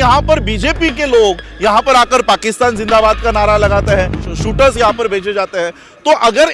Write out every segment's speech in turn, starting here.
यहाँ पर बीजेपी के लोग यहाँ पर आकर पाकिस्तान जिंदाबाद का नारा लगाते हैं, शूटर्स यहाँ पर भेजे जाते हैं। तो अगर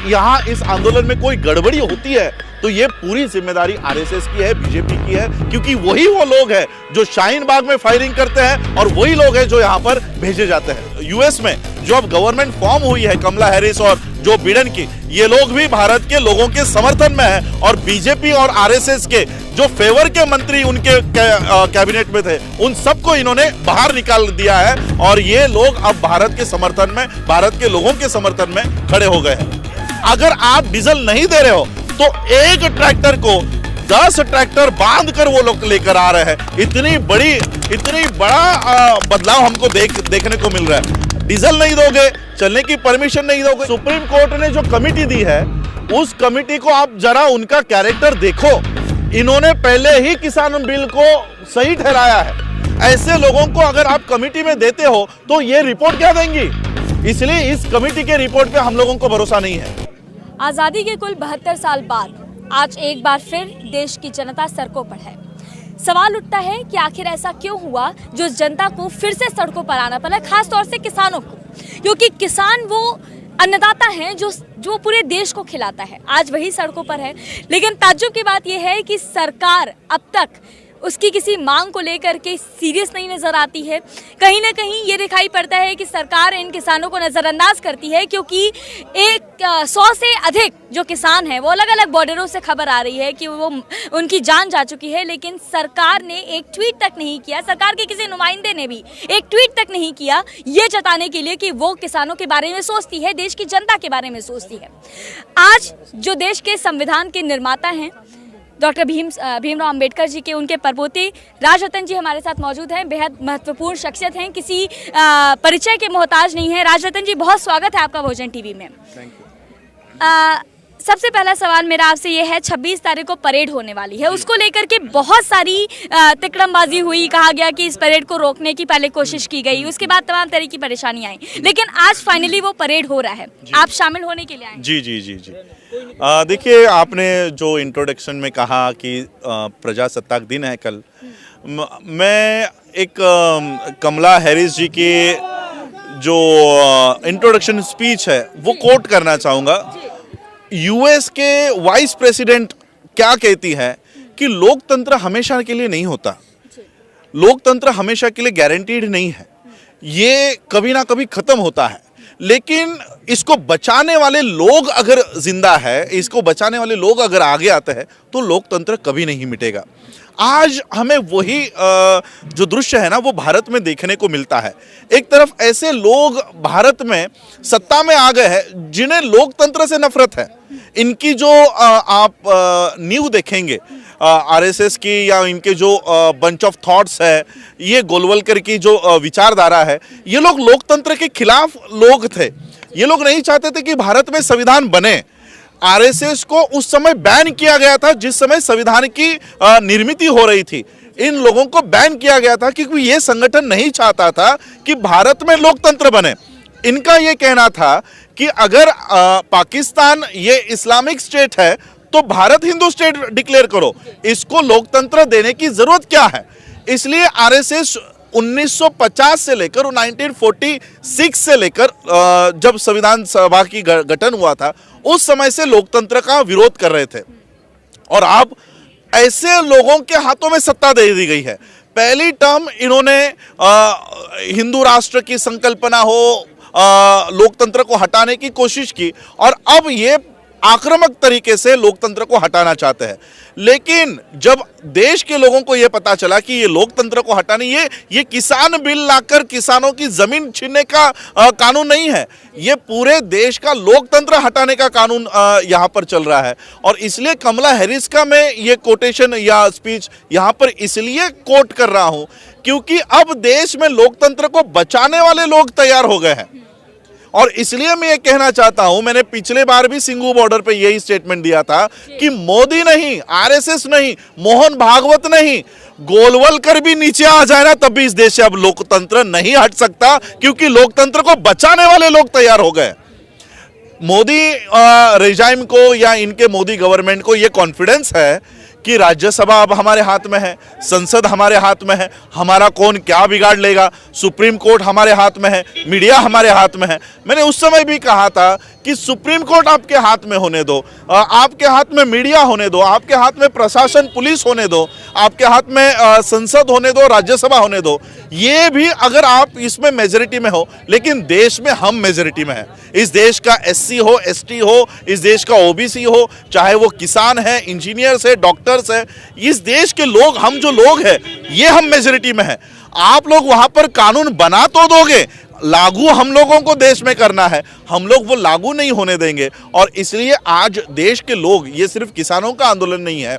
यहाँ इस आंदोलन में कोई गड़बड़ी होती है तो ये पूरी जिम्मेदारी आरएसएस की है, बीजेपी की है, क्योंकि वही वो लोग हैं जो शाहीन बाग में फायरिंग करते हैं और वही लोग हैं जो यहाँ पर भेजे जाते हैं। यूएस में जो अब गवर्नमेंट फॉर्म हुई है कमला हैरिस और जो बिडेन की, ये लोग भी भारत के लोगों के समर्थन में है और बीजेपी और आरएसएस के जो फेवर के मंत्री उनके कैबिनेट में थे उन सबको इन्होंने बाहर निकाल दिया है और ये लोग अब भारत के समर्थन में, भारत के लोगों के समर्थन में खड़े हो गए हैं। अगर आप डीजल नहीं दे रहे हो तो एक ट्रैक्टर को 10 ट्रैक्टर बांध कर वो लोग लेकर आ रहे हैं। इतनी बड़ा बदलाव हमको देखने को मिल रहा है। डीजल नहीं दोगे, चलने की परमिशन नहीं दोगे। सुप्रीम कोर्ट ने जो कमिटी दी है उस कमिटी को आप जरा उनका कैरेक्टर देखो। इन्होंने पहले ही किसान बिल को सही ठहराया है। ऐसे लोगों को अगर आप कमिटी में देते हो तो ये रिपोर्ट क्या देंगी? इसलिए इस कमिटी के रिपोर्ट पे हम लोगों को भरोसा नहीं है। आजादी के कुल 72 साल बाद आज एक बार फिर देश की जनता सड़कों पर है। सवाल उठता है कि आखिर ऐसा क्यों हुआ जो जनता को फिर से सड़कों पर आना पड़ा, खास तौर से किसानों को, क्योंकि किसान वो अन्नदाता हैं जो पूरे देश को खिलाता है। आज वही सड़कों पर है, लेकिन ताज्जुब की बात यह है कि सरकार अब तक उसकी किसी मांग को लेकर के सीरियस नहीं नजर आती है। कहीं ना कहीं ये दिखाई पड़ता है कि सरकार इन किसानों को नज़रअंदाज करती है, क्योंकि 100 से अधिक जो किसान हैं वो अलग अलग बॉर्डरों से खबर आ रही है कि वो उनकी जान जा चुकी है, लेकिन सरकार ने एक ट्वीट तक नहीं किया, सरकार के किसी नुमाइंदे ने भी एक ट्वीट तक नहीं किया ये जताने के लिए कि वो किसानों के बारे में सोचती है, देश की जनता के बारे में सोचती है। आज जो देश के संविधान के निर्माता हैं डॉक्टर भीमराव अंबेडकर जी के उनके परपोते राजरतन जी हमारे साथ मौजूद हैं। बेहद महत्वपूर्ण शख्सियत हैं, किसी परिचय के मोहताज नहीं है। राजरतन जी, बहुत स्वागत है आपका भोजन टीवी में। Thank you. सबसे पहला सवाल मेरा आपसे ये है, 26 तारीख को परेड होने वाली है, उसको लेकर के बहुत सारी तिकड़मबाजी हुई, कहा गया कि इस परेड को रोकने की पहले कोशिश की गई, उसके बाद तमाम तरह की परेशानियां आई, लेकिन आज फाइनली वो परेड हो रहा है, आप शामिल होने के लिए आए? जी जी जी जी। देखिए, आपने जो इंट्रोडक्शन में कहा कि प्रजासत्ताक दिन है कल, मैं एक कमला हैरिस जी की जो इंट्रोडक्शन स्पीच है वो कोट करना चाहूँगा। यूएस के वाइस प्रेसिडेंट क्या कहती है कि लोकतंत्र हमेशा के लिए नहीं होता, लोकतंत्र हमेशा के लिए गारंटीड नहीं है, ये कभी ना कभी खत्म होता है, लेकिन इसको बचाने वाले लोग अगर जिंदा है, इसको बचाने वाले लोग अगर आगे आते हैं तो लोकतंत्र कभी नहीं मिटेगा। आज हमें वही जो दृश्य है ना वो भारत में देखने को मिलता है। एक तरफ ऐसे लोग भारत में सत्ता में आ गए हैं जिन्हें लोकतंत्र से नफरत है। इनकी जो आप नींव देखेंगे आरएसएस की या इनके जो बंच ऑफ थॉट्स है, ये गोलवलकर की जो विचारधारा है, ये लोग लोकतंत्र के खिलाफ लोग थे। ये लोग नहीं चाहते थे कि भारत में संविधान बने। आरएसएस को उस समय बैन किया गया था जिस समय संविधान की निर्मित हो रही थी। इन लोगों को बैन किया गया था क्योंकि ये संगठन नहीं चाहता था कि भारत में लोकतंत्र बने। इनका ये कहना था कि अगर पाकिस्तान ये इस्लामिक स्टेट है तो भारत हिंदू स्टेट डिक्लेयर करो, इसको लोकतंत्र देने की जरूरत क्या है। इसलिए आरएसएस 1950 से लेकर 1946 से लेकर जब संविधान सभा की गठन हुआ था उस समय से लोकतंत्र का विरोध कर रहे थे, और अब ऐसे लोगों के हाथों में सत्ता दे दी गई है। पहली टर्म इन्होंने हिंदू राष्ट्र की संकल्पना हो, लोकतंत्र को हटाने की कोशिश की, और अब ये आक्रामक तरीके से लोकतंत्र को हटाना चाहते हैं। लेकिन जब देश के लोगों को यह पता चला कि ये लोकतंत्र को हटाने, ये किसान बिल लाकर किसानों की जमीन छीनने का कानून नहीं है, ये पूरे देश का लोकतंत्र हटाने का कानून यहाँ पर चल रहा है। और इसलिए कमला हैरिस का मैं ये कोटेशन या स्पीच यहाँ पर इसलिए कोट कर रहा हूँ क्योंकि अब देश में लोकतंत्र को बचाने वाले लोग तैयार हो गए हैं। और इसलिए मैं ये कहना चाहता हूं, मैंने पिछले बार भी सिंघू बॉर्डर पे यही स्टेटमेंट दिया था कि मोदी नहीं, आरएसएस नहीं, मोहन भागवत नहीं, गोलवलकर भी नीचे आ जाए ना तब भी इस देश से अब लोकतंत्र नहीं हट सकता, क्योंकि लोकतंत्र को बचाने वाले लोग तैयार हो गए। मोदी रेजाइम को या इनके मोदी गवर्नमेंट को ये कॉन्फिडेंस है कि राज्यसभा अब हमारे हाथ में है, संसद हमारे हाथ में है, हमारा कौन क्या बिगाड़ लेगा, सुप्रीम कोर्ट हमारे हाथ में है, मीडिया हमारे हाथ में है। मैंने उस समय भी कहा था कि सुप्रीम कोर्ट आपके हाथ में होने दो, आपके हाथ में मीडिया होने दो, आपके हाथ में प्रशासन पुलिस होने दो, आपके हाथ में संसद होने दो, राज्यसभा होने दो। ये भी अगर आप इसमें मेजॉरिटी में हो, लेकिन देश में हम मेजॉरिटी में हैं। इस देश का एससी हो, एसटी हो, इस देश का ओबीसी हो, चाहे वो किसान है, इंजीनियर्स है, डॉक्टर्स है, इस देश के लोग, हम जो लोग हैं, ये हम मेजॉरिटी में हैं। आप लोग वहां पर कानून बना तो दोगे, लागू हम लोगों को देश में करना है, हम लोग वो लागू नहीं होने देंगे। और इसलिए आज देश के लोग, ये सिर्फ किसानों का आंदोलन नहीं है,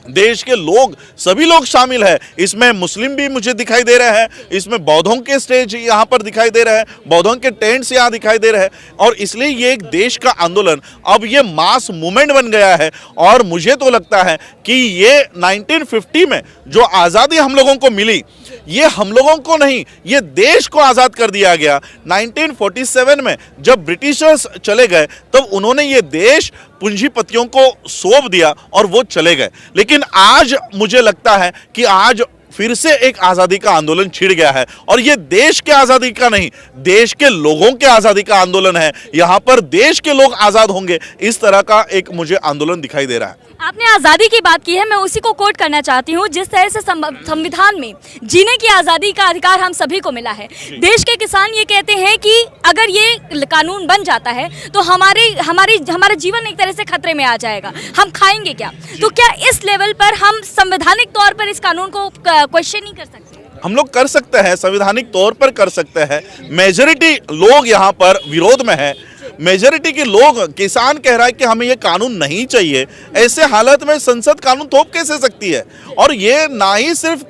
देश के लोग, सभी लोग शामिल है इसमें। मुस्लिम भी मुझे दिखाई दे रहे हैं, इसमें बौद्धों के स्टेज यहाँ पर दिखाई दे रहे हैं, बौद्धों के टेंट्स यहाँ दिखाई दे रहे हैं। और इसलिए ये एक देश का आंदोलन, अब ये मास मूवमेंट बन गया है। और मुझे तो लगता है कि ये 1950 में जो आज़ादी हम लोगों को मिली, ये हम लोगों को नहीं, ये देश को आज़ाद कर दिया गया। 1947 में जब ब्रिटिशर्स चले गए, तब उन्होंने ये देश पूंजीपतियों को सौंप दिया और वो चले गए। लेकिन आज मुझे लगता है कि आज फिर से एक आज़ादी का आंदोलन छिड़ गया है। और ये देश के आज़ादी का नहीं, देश के लोगों के आज़ादी का आंदोलन है। यहाँ पर देश के लोग आज़ाद होंगे, इस तरह का एक मुझे आंदोलन दिखाई दे रहा है। आपने आज़ादी की बात की है, मैं उसी को कोट करना चाहती हूँ। जिस तरह से संविधान में जीने की आज़ादी का अधिकार हम सभी को मिला है, देश के किसान ये कहते हैं कि अगर ये कानून बन जाता है तो हमारा जीवन एक तरह से खतरे में आ जाएगा, हम खाएंगे क्या? तो क्या इस लेवल पर हम संवैधानिक तौर पर इस कानून को क्वेश्चन नहीं कर सकते? हम लोग कर सकते हैं, संवैधानिक तौर पर कर सकते हैं। मेजॉरिटी लोग यहाँ पर विरोध में है, मेजॉरिटी के लोग, किसान कह रहा है कि हमें ये कानून नहीं चाहिए। ऐसे हालत में संसद कानून थोप कैसे सकती है? और ये ना ही सिर्फ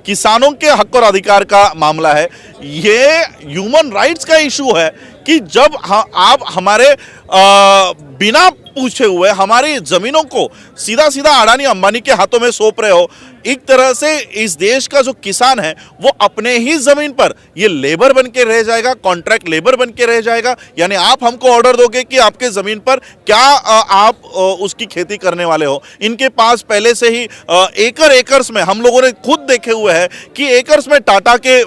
किसानों के हक और अधिकार का मामला है, ये ह्यूमन राइट्स का इशू है कि जब आप हमारे बिना पूछे हुए हमारी जमीनों को सीधा सीधा अडानी अंबानी के हाथों में सौंप रहे हो। एक तरह से इस देश का जो किसान है वो अपने ही जमीन पर ये लेबर बन के रह जाएगा, कॉन्ट्रैक्ट लेबर बन के रह जाएगा। यानी आप हमको ऑर्डर दोगे कि आपके जमीन पर क्या आप उसकी खेती करने वाले हो। इनके पास पहले से ही एकर्स में, हम लोगों ने खुद देखे हुए हैं कि एकर्स में टाटा के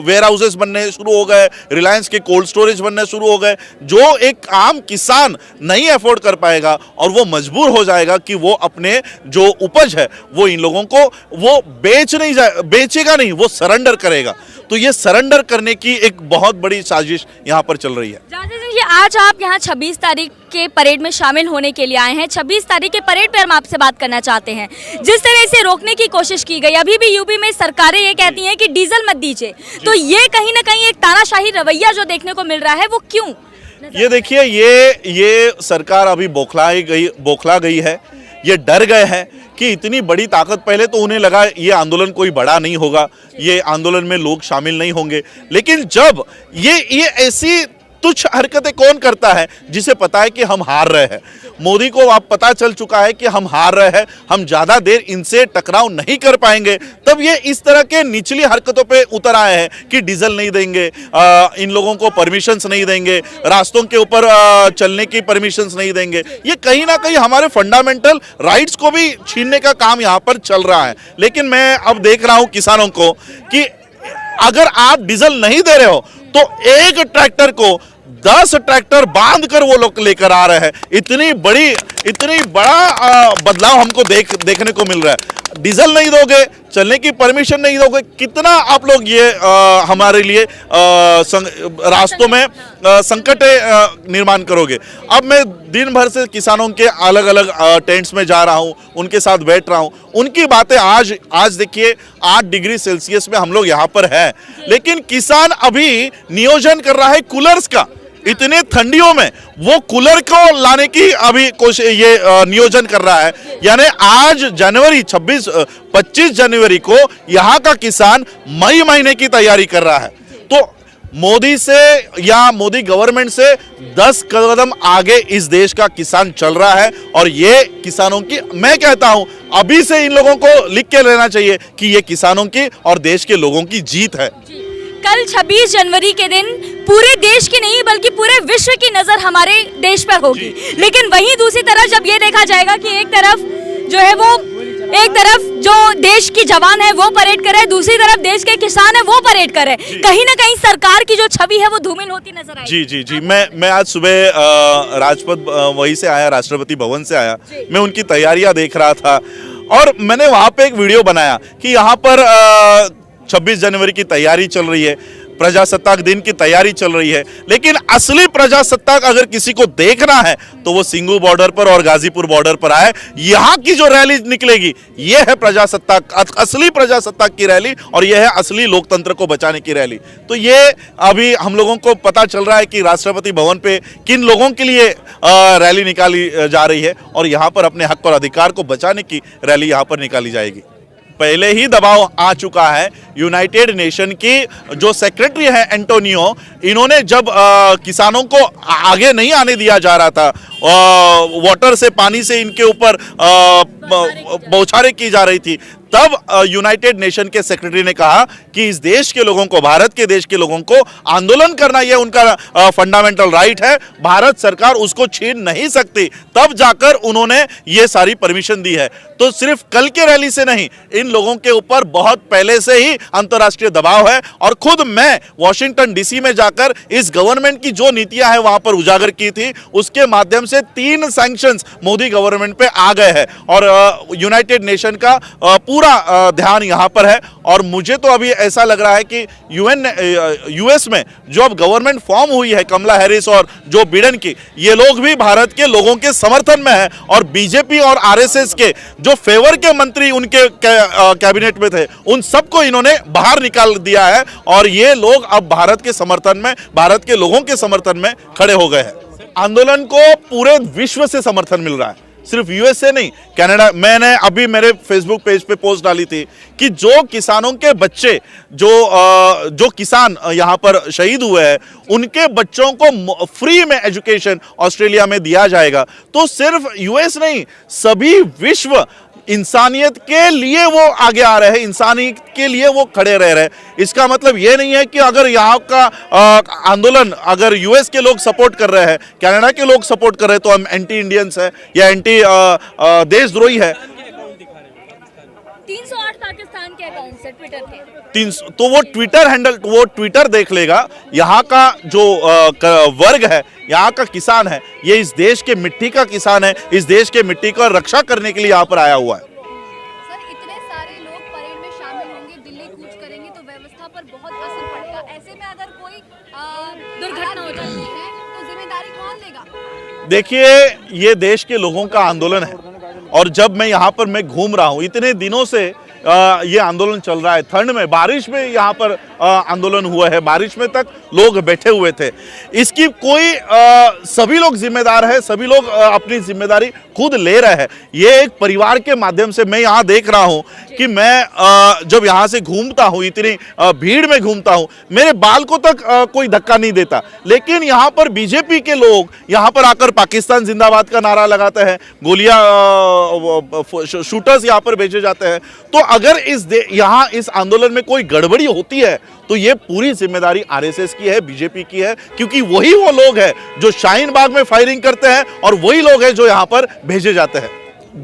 वेयर हाउसेस बनने शुरू हो गए, रिलायंस के कोल्ड स्टोरेज बनने शुरू हो गए, जो एक आम किसान नहीं अफोर्ड कर पाएगा और वो मजबूर हो जाएगा कि वो अपने जो उपज है वो इन लोगों को वो बेचेगा नहीं, वो सरेंडर करेगा। तो ये सरेंडर करने की एक बहुत बड़ी साजिश यहाँ पर चल रही है। जी, आज आप यहाँ 26 तारीख के परेड में शामिल होने के लिए आए हैं। 26 तारीख के परेड पर हम आपसे बात करना चाहते हैं। जिस तरह से रोकने की कोशिश की गई, अभी भी यूपी में सरकारें ये कहती हैं कि डीजल मत दीजिए, तो ये कहीं ना कहीं एक तानाशाही रवैया जो देखने को मिल रहा है, वो क्यों? ये देखिए, ये सरकार अभी बौखला गई है, ये डर गए हैं कि इतनी बड़ी ताकत, पहले तो उन्हें लगा ये आंदोलन कोई बड़ा नहीं होगा, ये आंदोलन में लोग शामिल नहीं होंगे। लेकिन जब ये ऐसी तुच्छ हरकतें कौन करता है जिसे पता है कि हम हार रहे हैं? मोदी को अब पता चल चुका है कि हम हार रहे हैं, हम ज़्यादा देर इनसे टकराव नहीं कर पाएंगे, तब ये इस तरह के निचली हरकतों पे उतर आए हैं कि डीजल नहीं देंगे, इन लोगों को परमिशंस नहीं देंगे, रास्तों के ऊपर चलने की परमिशंस नहीं देंगे। ये कहीं ना कहीं हमारे फंडामेंटल राइट्स को भी छीनने का काम यहाँ पर चल रहा है। लेकिन मैं अब देख रहा हूँ किसानों को कि अगर आप डीजल नहीं दे रहे हो तो एक ट्रैक्टर को 10 ट्रैक्टर बांध कर वो लोग लेकर आ रहे हैं। इतनी बड़ा बदलाव हमको देखने को मिल रहा है। डीजल नहीं दोगे, चलने की परमिशन नहीं दोगे, कितना आप लोग ये हमारे लिए रास्तों में संकट निर्माण करोगे। अब मैं दिन भर से किसानों के अलग अलग टेंट्स में जा रहा हूं, उनके साथ बैठ रहा हूं, उनकी बातें आज देखिए 8 डिग्री सेल्सियस में हम लोग यहाँ पर हैं, लेकिन किसान अभी नियोजन कर रहा है कूलर्स का। इतने ठंडियों में वो कूलर को लाने की अभी ये नियोजन कर रहा है। यानी आज 25 जनवरी को यहाँ का किसान मई महीने की तैयारी कर रहा है। तो मोदी से या मोदी गवर्नमेंट से 10 कदम आगे इस देश का किसान चल रहा है। और ये किसानों की, मैं कहता हूं अभी से इन लोगों को लिख के लेना चाहिए कि ये किसानों की और देश के लोगों की जीत है। कल 26 जनवरी के दिन पूरे देश की नहीं बल्कि पूरे विश्व की नजर हमारे देश पर होगी। लेकिन वहीं दूसरी तरफ जब ये देखा जाएगा कि एक तरफ जो है वो एक तरफ जो देश की जवान है वो परेड कर रहे हैं, दूसरी तरफ देश के किसान है वो परेड कर रहे हैं। कहीं ना कहीं सरकार की जो छवि है वो धूमिल होती नजर आई। जी जी जी, मैं आज सुबह राजपथ वहीं से आया, राष्ट्रपति भवन से आया, मैं उनकी तैयारियां देख रहा था और मैंने वहां पे एक वीडियो बनाया कि यहाँ पर 26 जनवरी की तैयारी चल रही है, प्रजासत्ताक दिन की तैयारी चल रही है, लेकिन असली प्रजासत्ताक अगर किसी को देखना है तो वो सिंगू बॉर्डर पर और गाजीपुर बॉर्डर पर आए। यहाँ की जो रैली निकलेगी ये है प्रजासत्ताक, असली प्रजासत्ताक की रैली, और ये है असली लोकतंत्र को बचाने की रैली। तो ये अभी हम लोगों को पता चल रहा है कि राष्ट्रपति भवन पे किन लोगों के लिए रैली निकाली जा रही है और यहाँ पर अपने हक और अधिकार को बचाने की रैली यहाँ पर निकाली जाएगी। पहले ही दबाव आ चुका है। यूनाइटेड नेशन की जो सेक्रेटरी है एंटोनियो, इन्होंने जब किसानों को आगे नहीं आने दिया जा रहा था, वाटर से, पानी से इनके ऊपर बौछारें की जा रही थी, तब यूनाइटेड नेशन के सेक्रेटरी ने कहा कि इस देश के लोगों को, भारत के देश के लोगों को आंदोलन करना यह उनका फंडामेंटल राइट है, भारत सरकार उसको छीन नहीं सकती। तब जाकर उन्होंने ये सारी परमिशन दी है। तो सिर्फ कल के रैली से नहीं, इन लोगों के ऊपर बहुत पहले से ही अंतर्राष्ट्रीय दबाव है और खुद मैं वॉशिंगटन डीसी में जाकर इस गवर्नमेंट की जो नीतियां हैं वहां पर उजागर की थी, उसके माध्यम से 3 सैंक्शंस मोदी गवर्नमेंट पे आ गए हैं और यूनाइटेड नेशन का पूरा ध्यान यहां पर है। और मुझे तो अभी ऐसा लग रहा है कि यूएस में जो अब गवर्नमेंट फॉर्म हुई है कमला हैरिस और जो बिडेन की, ये लोग भी भारत के लोगों के समर्थन में है और बीजेपी और आरएसएस के जो फेवर के मंत्री उनके कैबिनेट में थे, उन सबको इन्होंने बाहर निकाल दिया है और ये लोग अब भारत के समर्थन में, भारत के लोगों के समर्थन में खड़े हो गए हैं। आंदोलन को पूरे विश्व से समर्थन मिल रहा है, सिर्फ यूएस से नहीं, कनाडा। मैंने अभी मेरे फेसबुक पेज पे पोस्ट डाली थी कि जो किसानों के बच्चे, जो किसान यहाँ पर शहीद हुए हैं, उनके बच्चों को फ्री में एजुकेशन ऑस्ट्रेलिया में दिया जाएगा। तो सिर्फ यूएस नहीं, सभी विश्व इंसानियत के लिए वो आगे आ रहे हैं, इंसानियत के लिए वो खड़े रह रहे हैं। इसका मतलब ये नहीं है कि अगर यहाँ का आंदोलन अगर यूएस के लोग सपोर्ट कर रहे हैं, कनाडा के लोग सपोर्ट कर रहे हैं, तो हम एंटी इंडियंस है या एंटी देशद्रोही है। 308 पाकिस्तान के अकाउंट से ट्विटर के 300, तो वो ट्विटर हैंडल, वो ट्विटर देख लेगा। यहाँ का जो वर्ग है, यहाँ का किसान है, ये इस देश के मिट्टी का किसान है, इस देश के मिट्टी का रक्षा करने के लिए यहाँ पर आया हुआ है। सर, इतने सारे लोग परेड में शामिल होंगे, दिल्ली कूच करेंगे तो व्यवस्था पर बहुत असर पड़ेगा। ऐसे में अगर कोई दुर्घटना हो जाती है तो जिम्मेदारी कौन लेगा? देखिए, ये देश के लोगों का आंदोलन है और जब मैं यहाँ पर मैं घूम रहा हूँ, इतने दिनों से ये आंदोलन चल रहा है। ठंड में, बारिश में यहाँ पर आंदोलन हुआ है, बारिश में तक लोग बैठे हुए थे। इसकी कोई सभी लोग जिम्मेदार है, सभी लोग अपनी जिम्मेदारी खुद ले रहे हैं। ये एक परिवार के माध्यम से मैं यहाँ देख रहा हूँ कि मैं जब यहाँ से घूमता हूँ, इतनी भीड़ में घूमता हूँ, मेरे बाल को तक कोई धक्का नहीं देता। लेकिन यहाँ पर बीजेपी के लोग यहाँ पर आकर पाकिस्तान जिंदाबाद का नारा लगाते हैं, गोलियां शूटर्स यहाँ पर भेजे जाते हैं। तो अगर यहाँ इस आंदोलन में कोई गड़बड़ी होती है तो ये पूरी जिम्मेदारी आरएसएस की है, बीजेपी की है, क्योंकि वही वो लोग हैं जो शाहीन बाग में फायरिंग करते हैं और वही लोग हैं जो यहाँ पर भेजे जाते हैं।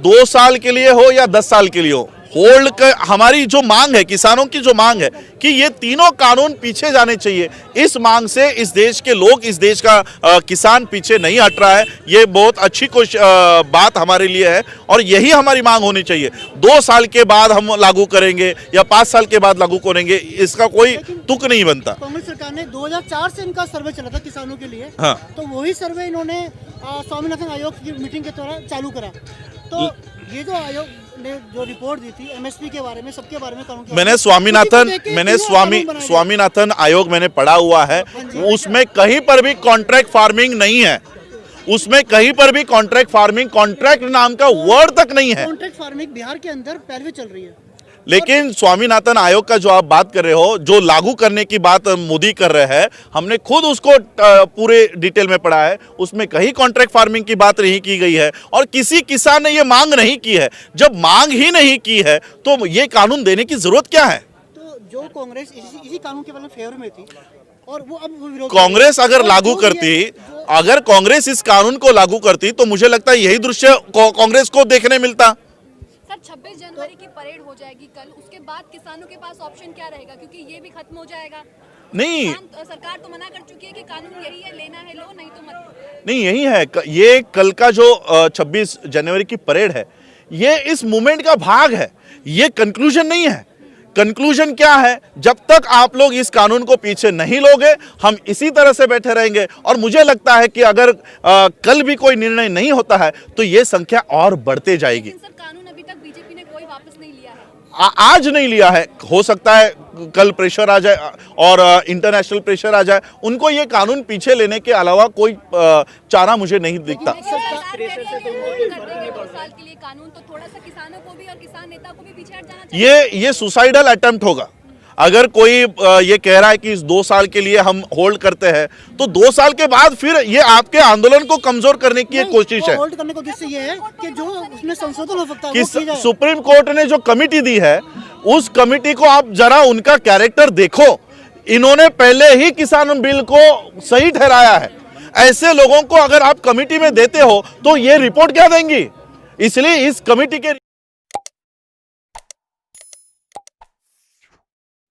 2 साल के लिए हो या 10 साल के लिए हो, होल्ड कर हमारी जो मांग है, किसानों की जो मांग है कि ये तीनों कानून पीछे जाने चाहिए। इस मांग से इस देश के लोग, इस देश का किसान पीछे नहीं हट रहा है। ये बहुत अच्छी बात हमारे लिए है और यही हमारी मांग होनी चाहिए। 2 साल के बाद हम लागू करेंगे या 5 साल के बाद लागू करेंगे, इसका कोई तुक नहीं बनता। कांग्रेस सरकार ने 2004 से इनका सर्वे चला था किसानों के लिए। हाँ। तो वही सर्वे इन्होंने स्वामीनाथन आयोग की मीटिंग के दौरान चालू करा। तो ये जो आयोग ने जो रिपोर्ट दी थी एमएसपी के बारे में, सबके बारे में कानून के मैंने स्वामीनाथन आयोग मैंने पढ़ा हुआ है, उसमें कहीं पर भी कॉन्ट्रैक्ट फार्मिंग नहीं है, उसमें कहीं पर भी कॉन्ट्रैक्ट फार्मिंग, कॉन्ट्रैक्ट नाम का वर्ड तक नहीं है। कॉन्ट्रैक्ट फार्मिंग बिहार के अंदर पहले चल रही है। लेकिन स्वामीनाथन आयोग का जो आप बात कर रहे हो, जो लागू करने की बात मोदी कर रहे हैं, हमने खुद उसको पूरे डिटेल में पढ़ा है, उसमें कहीं कॉन्ट्रैक्ट फार्मिंग की बात नहीं की गई है और किसी किसान ने ये मांग नहीं की है। जब मांग ही नहीं की है तो ये कानून देने की जरूरत क्या है? तो जो कांग्रेस इसी कानून के बारे में फेवर में थी और वो अब विरोध, कांग्रेस अगर लागू करती, अगर कांग्रेस इस कानून को लागू करती तो मुझे लगता है यही दृश्य कांग्रेस को देखने मिलता। 26 जनवरी की परेड हो जाएगी कल, उसके बाद किसानों के पास ऑप्शन क्या रहेगा, क्योंकि ये भी खत्म हो जाएगा। नहीं सरकार तो मना कर चुकी है कि कानून यही है, लेना है लो, नहीं तो मत। नहीं, यही है। ये कल का जो 26 जनवरी की परेड है, ये इस मूवमेंट का भाग है, ये कंक्लूजन नहीं है। कंक्लूजन क्या है? जब तक आप लोग इस कानून को पीछे नहीं लोगे, हम इसी तरह से बैठे रहेंगे। और मुझे लगता है कि अगर कल भी कोई निर्णय नहीं होता है तो ये संख्या और बढ़ते जाएगी। लेकिन सर, कानून अभी तक बीजेपी ने कोई वापस नहीं लिया है। आज नहीं लिया है, हो सकता है कल प्रेशर आ जाए और इंटरनेशनल प्रेशर आ जाए, उनको ये कानून पीछे लेने के अलावा कोई चारा मुझे नहीं दिखता। सरकार कह रही है कि होल्ड कर देंगे 2 साल के लिए कानून, तो थोड़ा सा किसानों को भी और किसान नेता को भी पीछे हट जाना चाहिए। ये सुसाइडल अटेम्प्ट होगा। अगर कोई ये कह रहा है कि इस 2 साल के लिए हम होल्ड करते हैं, तो 2 साल के बाद फिर ये आपके आंदोलन को कमजोर करने की एक कोशिश है। होल्ड करने का उद्देश्य ये है कि जो उसमें संशोधन हो सकता है कि वो की जाए। सुप्रीम कोर्ट ने जो कमिटी दी है, उस कमिटी को आप जरा उनका कैरेक्टर देखो। इन्होंने पहले ही किसान बिल को सही ठहराया है। ऐसे लोगों को अगर आप कमिटी में देते हो तो ये रिपोर्ट क्या देंगी? इसलिए इस कमिटी के